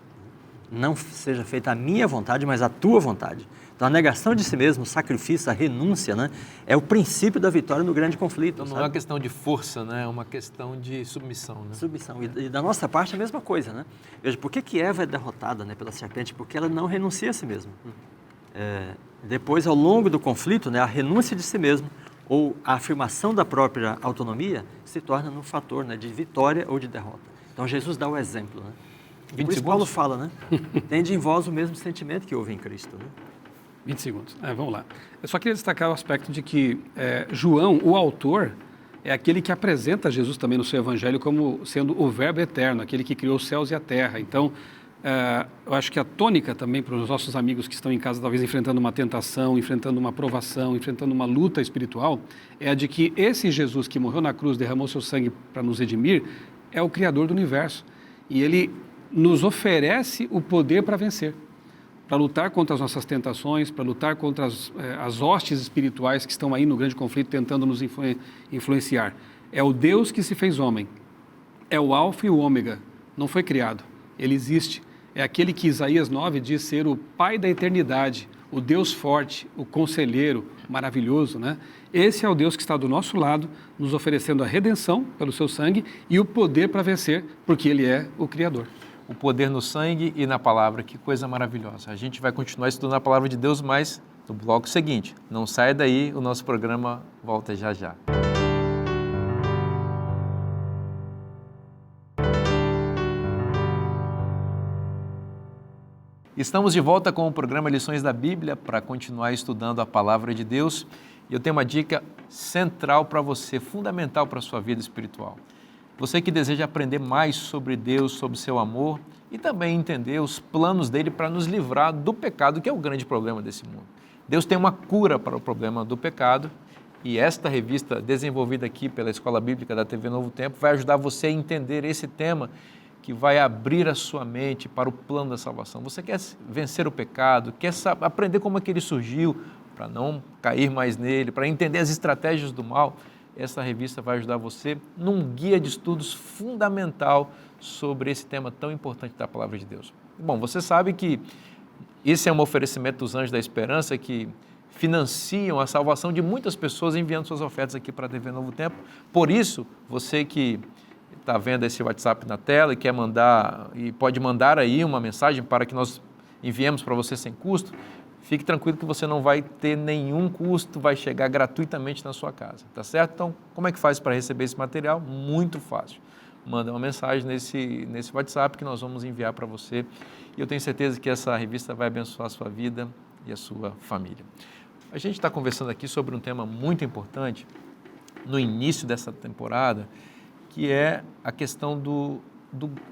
Não seja feita a minha vontade, mas a tua vontade. Então, a negação de si mesmo, o sacrifício, a renúncia, né, é o princípio da vitória no grande conflito. Então, não é uma questão de força, né? É uma questão de submissão. Né? Submissão. E da nossa parte, a mesma coisa. Né? Veja, por que Eva é derrotada, né, pela serpente? Porque ela não renuncia a si mesma. Depois, ao longo do conflito, né, a renúncia de si mesmo, ou a afirmação da própria autonomia, se torna um fator, né, de vitória ou de derrota. Então, Jesus dá o exemplo. Né? E por isso Paulo fala, né? Tende em vós o mesmo sentimento que houve em Cristo. Né? 20 segundos. Vamos lá. Eu só queria destacar o aspecto de que João, o autor, é aquele que apresenta Jesus também no seu evangelho como sendo o verbo eterno, aquele que criou os céus e a terra. Então, eu acho que a tônica também para os nossos amigos que estão em casa, talvez enfrentando uma tentação, enfrentando uma provação, enfrentando uma luta espiritual, é a de que esse Jesus que morreu na cruz, derramou seu sangue para nos redimir, é o Criador do universo. E ele nos oferece o poder para vencer, para lutar contra as nossas tentações, para lutar contra as hostes espirituais que estão aí no grande conflito tentando nos influenciar. É o Deus que se fez homem, é o Alfa e o Ômega, não foi criado, ele existe. É aquele que Isaías 9 diz ser o Pai da eternidade, o Deus forte, o conselheiro maravilhoso, né? Esse é o Deus que está do nosso lado, nos oferecendo a redenção pelo seu sangue e o poder para vencer, porque ele é o Criador. O poder no sangue e na palavra, que coisa maravilhosa. A gente vai continuar estudando a palavra de Deus, mas no bloco seguinte. Não saia daí, o nosso programa volta já já. Estamos de volta com o programa Lições da Bíblia para continuar estudando a palavra de Deus. E eu tenho uma dica central para você, fundamental para a sua vida espiritual. Você que deseja aprender mais sobre Deus, sobre seu amor e também entender os planos dele para nos livrar do pecado, que é o grande problema desse mundo. Deus tem uma cura para o problema do pecado e esta revista, desenvolvida aqui pela Escola Bíblica da TV Novo Tempo, vai ajudar você a entender esse tema que vai abrir a sua mente para o plano da salvação. Você quer vencer o pecado, quer aprender como é que ele surgiu, para não cair mais nele, para entender as estratégias do mal. Essa revista vai ajudar você num guia de estudos fundamental sobre esse tema tão importante da Palavra de Deus. Bom, você sabe que esse é um oferecimento dos Anjos da Esperança que financiam a salvação de muitas pessoas enviando suas ofertas aqui para a TV Novo Tempo. Por isso, você que está vendo esse WhatsApp na tela e quer mandar, e pode mandar aí uma mensagem para que nós enviemos para você sem custo, fique tranquilo que você não vai ter nenhum custo, vai chegar gratuitamente na sua casa, tá certo? Então, como é que faz para receber esse material? Muito fácil. Manda uma mensagem nesse WhatsApp que nós vamos enviar para você e eu tenho certeza que essa revista vai abençoar a sua vida e a sua família. A gente está conversando aqui sobre um tema muito importante no início dessa temporada, que é a questão do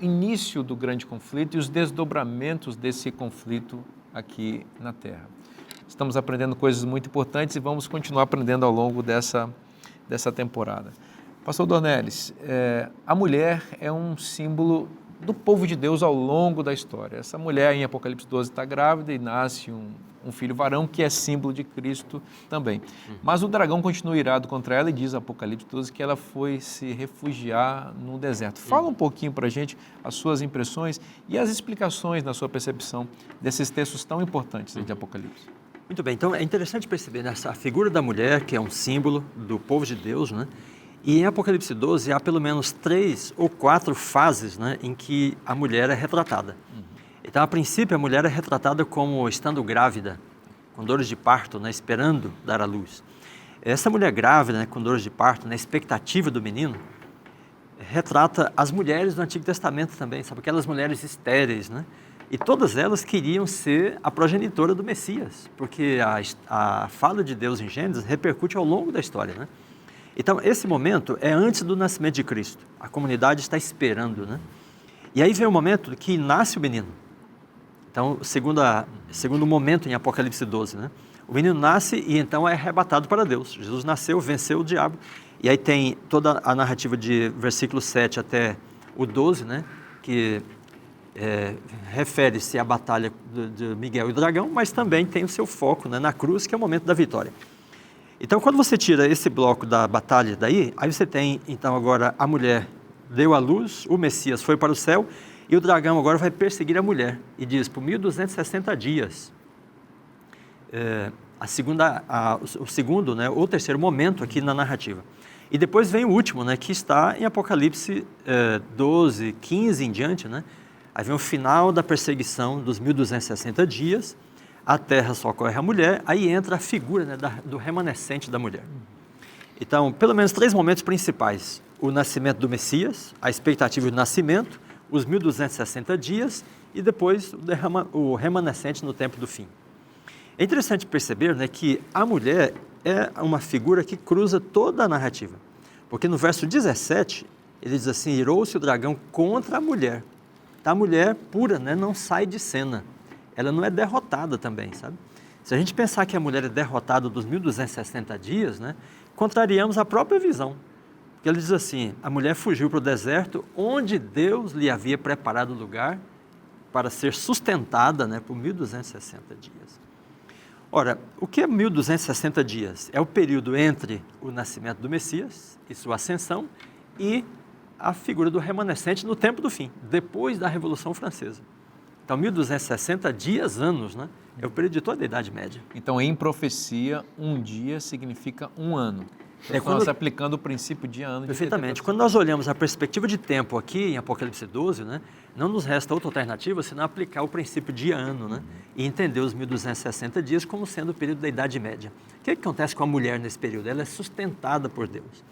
início do grande conflito e os desdobramentos desse conflito aqui na Terra. Estamos aprendendo coisas muito importantes e vamos continuar aprendendo ao longo dessa temporada. Pastor Dornelles, a mulher é um símbolo do povo de Deus ao longo da história. Essa mulher em Apocalipse 12 está grávida e nasce um filho varão que é símbolo de Cristo também. Mas o dragão continua irado contra ela e diz Apocalipse 12 que ela foi se refugiar no deserto. Fala um pouquinho para a gente as suas impressões e as explicações na sua percepção desses textos tão importantes de Apocalipse. Muito bem, então é interessante perceber nessa figura da mulher, que é um símbolo do povo de Deus, né? E em Apocalipse 12 há pelo menos 3 ou 4 fases, né, em que a mulher é retratada. Então, a princípio, a mulher é retratada como estando grávida, com dores de parto, né, esperando dar à luz. Essa mulher grávida, né, com dores de parto, na expectativa do menino, retrata as mulheres do Antigo Testamento também, sabe? Aquelas mulheres estéreis, né? E todas elas queriam ser a progenitora do Messias, porque a fala de Deus em Gênesis repercute ao longo da história, né? Então, esse momento é antes do nascimento de Cristo. A comunidade está esperando, né? E aí vem o momento que nasce o menino. Então, segundo momento em Apocalipse 12, né? O menino nasce e então é arrebatado para Deus. Jesus nasceu, venceu o diabo. E aí tem toda a narrativa de versículo 7 até o 12, né? Que refere-se à batalha de Miguel e o dragão, mas também tem o seu foco, né, na cruz, que é o momento da vitória. Então, quando você tira esse bloco da batalha daí, aí você tem, então, agora a mulher deu à luz, o Messias foi para o céu, e o dragão agora vai perseguir a mulher. E diz, por 1260 dias. O segundo, né, ou terceiro momento aqui na narrativa. E depois vem o último, né, que está em Apocalipse 12, 15 em diante, né? Aí vem o final da perseguição dos 1260 dias, a terra socorre a mulher, aí entra a figura, né, do remanescente da mulher. Então, pelo menos 3 momentos principais. O nascimento do Messias, a expectativa do nascimento, os 1260 dias e depois o remanescente no tempo do fim. É interessante perceber, né, que a mulher é uma figura que cruza toda a narrativa. Porque no verso 17, ele diz assim, irou-se o dragão contra a mulher. A mulher pura, né, não sai de cena. Ela não é derrotada também, sabe? Se a gente pensar que a mulher é derrotada dos 1260 dias, né, contrariamos a própria visão. Porque ele diz assim, a mulher fugiu para o deserto, onde Deus lhe havia preparado lugar para ser sustentada, né, por 1260 dias. Ora, o que é 1260 dias? É o período entre o nascimento do Messias e sua ascensão e a figura do remanescente no tempo do fim, depois da Revolução Francesa. Então, 1260 dias, anos, né? É o período de toda a Idade Média. Então, em profecia, um dia significa um ano. Então, quando... nós aplicando o princípio dia-ano. Perfeitamente. Quando nós olhamos a perspectiva de tempo aqui em Apocalipse 12, né, não nos resta outra alternativa senão aplicar o princípio dia-ano, né, e entender os 1260 dias como sendo o período da Idade Média. O que acontece com a mulher nesse período? Ela é sustentada por Deus.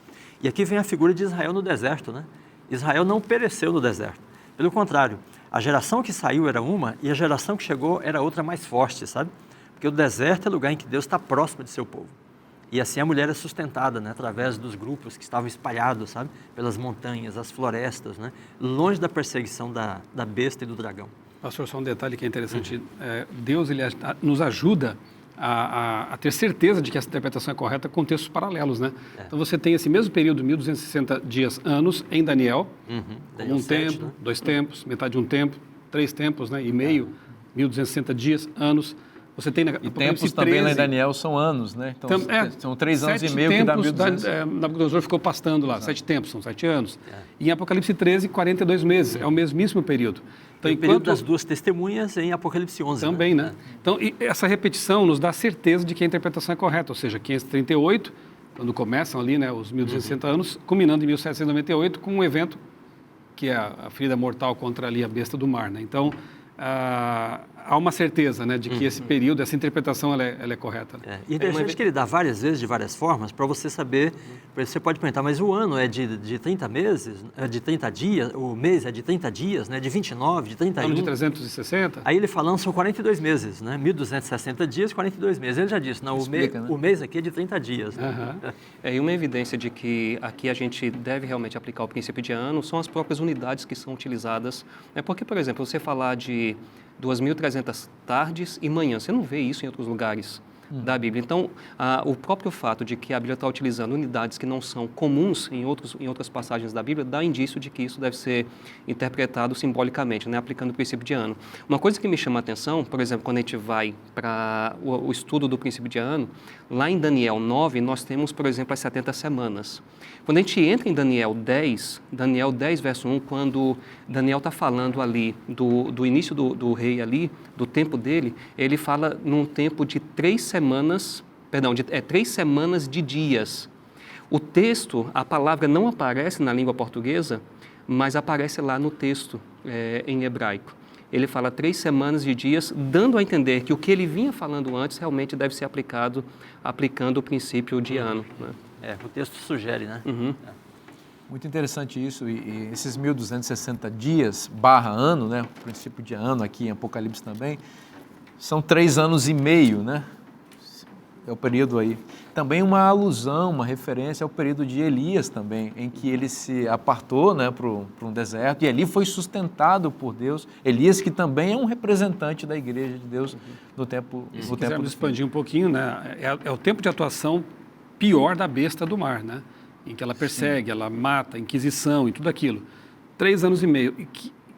E aqui vem a figura de Israel no deserto, né? Israel não pereceu no deserto. Pelo contrário, a geração que saiu era uma e a geração que chegou era outra mais forte, sabe? Porque o deserto é lugar em que Deus está próximo de seu povo. E assim a mulher é sustentada, né, através dos grupos que estavam espalhados, sabe? Pelas montanhas, as florestas, né? Longe da perseguição da besta e do dragão. Pastor, só um detalhe que é interessante. Deus ele nos ajuda a ter certeza de que essa interpretação é correta com textos paralelos, né? Então você tem esse mesmo período, 1260 dias, anos, em Daniel, um 7, tempo, né? 2 tempos, metade de um tempo, 3 tempos, né? E meio, 1260 dias, anos. Você tem e tempos também lá em Daniel são anos, né? Então, são 3 anos e meio que dá 1200. Nabucodonosor ficou pastando lá, 7 tempos, são 7 anos. E em Apocalipse 13, 42 meses, é o mesmíssimo período. Então, o período das duas testemunhas em Apocalipse 11. Também, né? Então, essa repetição nos dá certeza de que a interpretação é correta, ou seja, 538, quando começam ali, né, os 1260 anos, culminando em 1798 com um evento que é a ferida mortal contra ali a besta do mar, né? Então, há uma certeza, né, de que esse período, essa interpretação, ela é correta. E é interessante que ele dá várias vezes, de várias formas, para você saber, você pode perguntar, mas o ano é de 30 meses, é de 30 dias, o mês é de 30 dias, né, de 29, de 31. Ano de 360? Aí ele falando, são 42 meses, né, 1260 dias, 42 meses. Ele já disse, não, o mês aqui é de 30 dias. Né? E uma evidência de que aqui a gente deve realmente aplicar o princípio de ano são as próprias unidades que são utilizadas. Porque, por exemplo, você falar de 2.300 tardes e manhãs. Você não vê isso em outros lugares da Bíblia. Então, o próprio fato de que a Bíblia está utilizando unidades que não são comuns em outras passagens da Bíblia dá indício de que isso deve ser interpretado simbolicamente, né, aplicando o princípio de ano. Uma coisa que me chama a atenção, por exemplo, quando a gente vai para o estudo do princípio de ano, lá em Daniel 9, nós temos, por exemplo, as 70 semanas. Quando a gente entra em Daniel 10, verso 1, quando Daniel está falando ali do início do rei ali, do tempo dele, ele fala num tempo de 3 semanas de dias. O texto, a palavra não aparece na língua portuguesa, mas aparece lá no texto em hebraico. Ele fala 3 semanas de dias, dando a entender que o que ele vinha falando antes realmente deve ser aplicando o princípio de ano. Né? O texto sugere, né? Muito interessante isso, e esses 1260 dias, /ano, né, o princípio de ano aqui em Apocalipse também, são 3 anos e meio, né? É o período aí. Também uma alusão, uma referência ao período de Elias também, em que ele se apartou, né, para um deserto e ali foi sustentado por Deus. Elias, que também é um representante da igreja de Deus no tempo do fim. Se quisermos expandir um pouquinho, né, é o tempo de atuação pior da besta do mar, né? Em que ela persegue, ela mata, Inquisição e tudo aquilo. 3 anos e meio,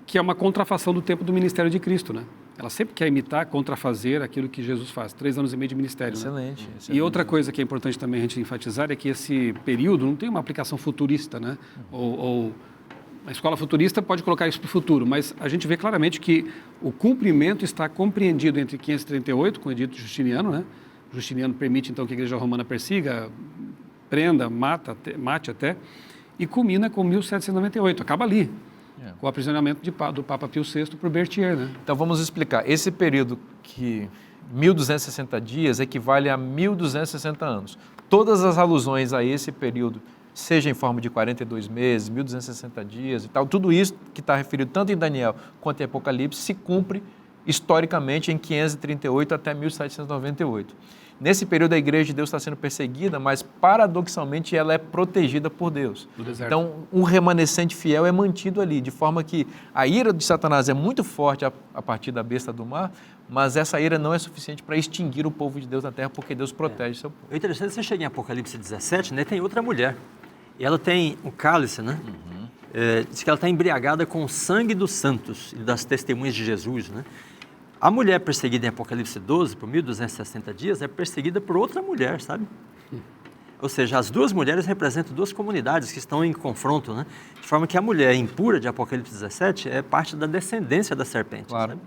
que é uma contrafação do tempo do ministério de Cristo, né? Ela sempre quer imitar, contrafazer aquilo que Jesus faz. 3 anos e meio de ministério. Excelente. Né? Excelente. E outra coisa que é importante também a gente enfatizar é que esse período não tem uma aplicação futurista, né? Ou a escola futurista pode colocar isso para o futuro, mas a gente vê claramente que o cumprimento está compreendido entre 538, com o edito Justiniano, né? Justiniano permite então que a igreja romana persiga, prenda, mate até, e culmina com 1798, acaba ali. Com o aprisionamento do Papa Pio VI por Berthier, né? Então vamos explicar. Esse período que 1260 dias equivale a 1260 anos. Todas as alusões a esse período, seja em forma de 42 meses, 1260 dias e tal, tudo isso que está referido tanto em Daniel quanto em Apocalipse se cumpre historicamente em 538 até 1798. Nesse período a Igreja de Deus está sendo perseguida, mas paradoxalmente ela é protegida por Deus. Então um remanescente fiel é mantido ali, de forma que a ira de Satanás é muito forte a partir da besta do mar, mas essa ira não é suficiente para extinguir o povo de Deus na terra, porque Deus protege seu povo. O interessante é que você chega em Apocalipse 17, né, tem outra mulher, e ela tem um cálice, né? Diz que ela está embriagada com o sangue dos santos e das testemunhas de Jesus, né? A mulher perseguida em Apocalipse 12, por 1260 dias, é perseguida por outra mulher, sabe? Ou seja, as duas mulheres representam duas comunidades que estão em confronto, né? De forma que a mulher impura de Apocalipse 17 é parte da descendência da serpente, Claro. sabe?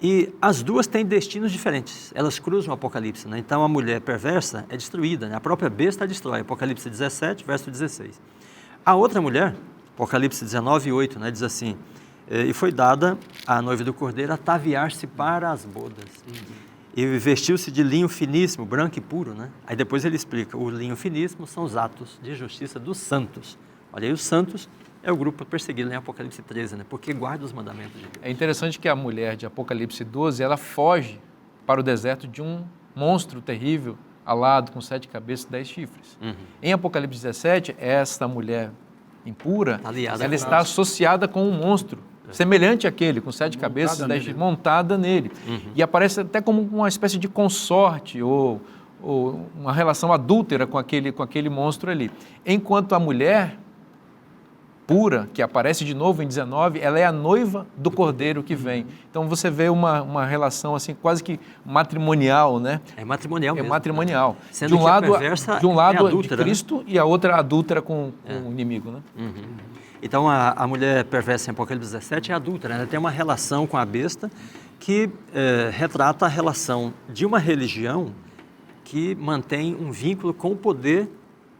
E as duas têm destinos diferentes, elas cruzam o Apocalipse, né? Então a mulher perversa é destruída, né? A própria besta a destrói, Apocalipse 17, verso 16. A outra mulher, Apocalipse 19, 8, né? Diz assim: e foi dada à noiva do Cordeiro ataviar-se para as bodas. E vestiu-se de linho finíssimo, branco e puro, né? Aí depois ele explica, o linho finíssimo são os atos de justiça dos santos. Olha aí, os santos é o grupo perseguido em Apocalipse 13, né? Porque guarda os mandamentos de Deus. É interessante que a mulher de Apocalipse 12, ela foge para o deserto de um monstro terrível, alado, com 7 cabeças e 10 chifres. Em Apocalipse 17, essa mulher impura, Aliada ela a está associada com um monstro, semelhante àquele, com 7 cabeças e 10 chifres, montada nele. E aparece até como uma espécie de consorte ou uma relação adúltera com aquele monstro ali. Enquanto a mulher pura, que aparece de novo em 19, ela é a noiva do Cordeiro que vem. Então você vê uma relação assim quase que matrimonial, né? É matrimonial mesmo. É matrimonial. Sendo De um que a lado, perversa de um lado é adúltera, de Cristo e a outra adúltera com o inimigo, né? Então a mulher perversa em Apocalipse 17 é adúltera, ela tem uma relação com a besta que retrata a relação de uma religião que mantém um vínculo com o poder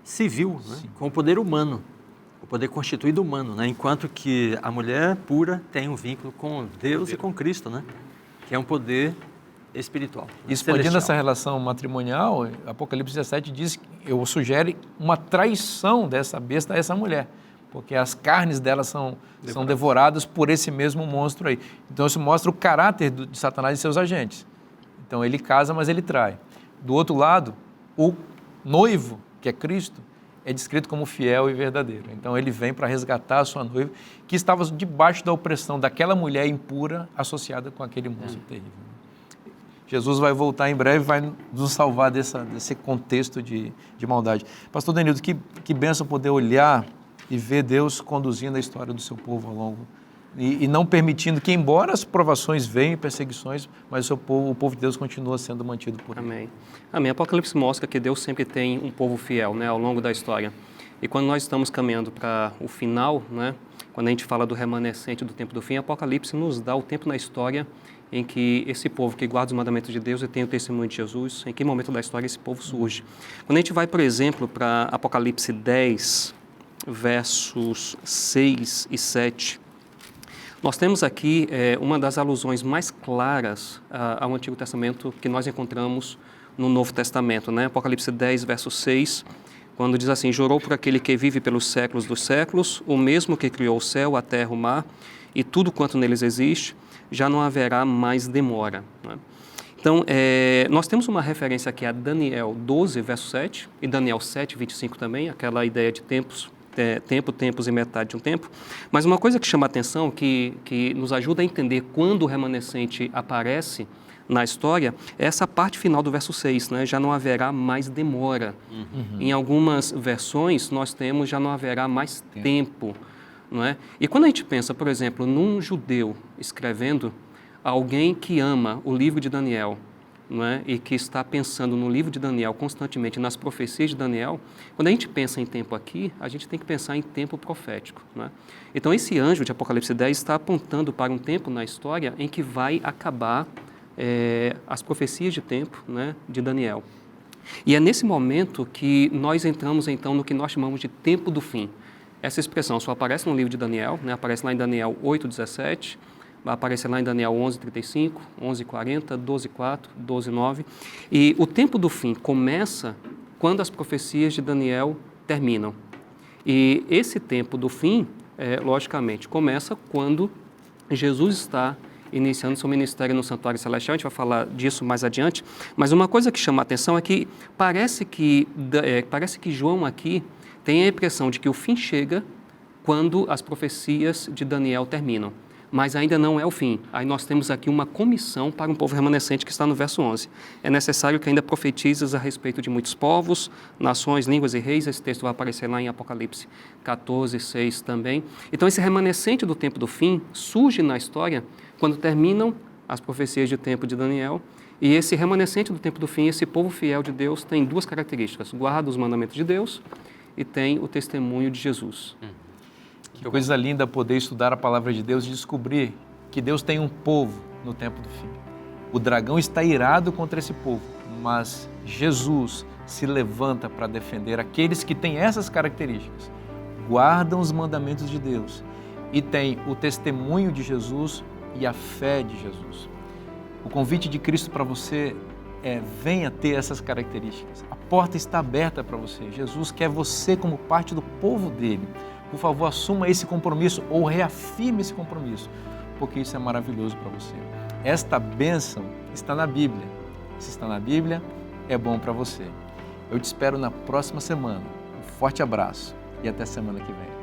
civil, né? Com o poder humano, o poder constituído humano, né? Enquanto que a mulher pura tem um vínculo com Deus e com Cristo, né? Que é um poder espiritual. Expandindo celestial. essa relação matrimonial, Apocalipse 17 diz, sugere uma traição dessa besta a essa mulher, porque as carnes dela são devoradas por esse mesmo monstro aí. Então isso mostra o caráter de Satanás e seus agentes. Então ele casa, mas ele trai. Do outro lado, o noivo, que é Cristo, é descrito como fiel e verdadeiro. Então ele vem para resgatar a sua noiva, que estava debaixo da opressão daquela mulher impura associada com aquele monstro terrível. Jesus vai voltar em breve e vai nos salvar desse contexto de maldade. Pastor Denildo, que bênção poder olhar e ver Deus conduzindo a história do seu povo ao longo e não permitindo que, embora as provações venham, perseguições, mas o povo de Deus continua sendo mantido por ele. Amém. Amém. Apocalipse mostra que Deus sempre tem um povo fiel, né, ao longo da história. E quando nós estamos caminhando para o final, né, quando a gente fala do remanescente do tempo do fim, Apocalipse nos dá o tempo na história em que esse povo que guarda os mandamentos de Deus e tem o testemunho de Jesus, em que momento da história esse povo surge. Quando a gente vai, por exemplo, para Apocalipse 10, versos 6 e 7, nós temos aqui uma das alusões mais claras ao Antigo Testamento que nós encontramos no Novo Testamento, né? Apocalipse 10, verso 6, quando diz assim: jurou por aquele que vive pelos séculos dos séculos, o mesmo que criou o céu, a terra, o mar e tudo quanto neles existe, já não haverá mais demora, né? Então, nós temos uma referência aqui a Daniel 12, verso 7, e Daniel 7, 25 também, aquela ideia de tempos, tempos e metade de um tempo. Mas uma coisa que chama a atenção, que nos ajuda a entender quando o remanescente aparece na história, é essa parte final do verso 6, né? Já não haverá mais demora. Em algumas versões, nós temos já não haverá mais tempo. Não é? E quando a gente pensa, por exemplo, num judeu escrevendo, alguém que ama o livro de Daniel, não é? E que está pensando no livro de Daniel constantemente, nas profecias de Daniel, quando a gente pensa em tempo aqui, a gente tem que pensar em tempo profético, não é? Então esse anjo de Apocalipse 10 está apontando para um tempo na história em que vai acabar as profecias de tempo, né, de Daniel. E é nesse momento que nós entramos então no que nós chamamos de tempo do fim. Essa expressão só aparece no livro de Daniel, né? Aparece lá em Daniel 8:17, vai aparecer lá em Daniel 11:35, 11:40, 12:4, 12:9. E o tempo do fim começa quando as profecias de Daniel terminam. E esse tempo do fim, logicamente, começa quando Jesus está iniciando seu ministério no Santuário Celestial. A gente vai falar disso mais adiante. Mas uma coisa que chama a atenção é que parece que João aqui tem a impressão de que o fim chega quando as profecias de Daniel terminam. Mas ainda não é o fim. Aí nós temos aqui uma comissão para um povo remanescente que está no verso 11. É necessário que ainda profetizes a respeito de muitos povos, nações, línguas e reis. Esse texto vai aparecer lá em Apocalipse 14, 6 também. Então esse remanescente do tempo do fim surge na história quando terminam as profecias de tempo de Daniel. E esse remanescente do tempo do fim, esse povo fiel de Deus, tem duas características. Guarda os mandamentos de Deus e tem o testemunho de Jesus. Que coisa linda poder estudar a palavra de Deus e descobrir que Deus tem um povo no tempo do fim. O dragão está irado contra esse povo, mas Jesus se levanta para defender aqueles que têm essas características, guardam os mandamentos de Deus e têm o testemunho de Jesus e a fé de Jesus. O convite de Cristo para você é: venha ter essas características. A porta está aberta para você. Jesus quer você como parte do povo dele. Por favor, assuma esse compromisso ou reafirme esse compromisso, porque isso é maravilhoso para você. Esta bênção está na Bíblia. Se está na Bíblia, é bom para você. Eu te espero na próxima semana. Um forte abraço e até semana que vem.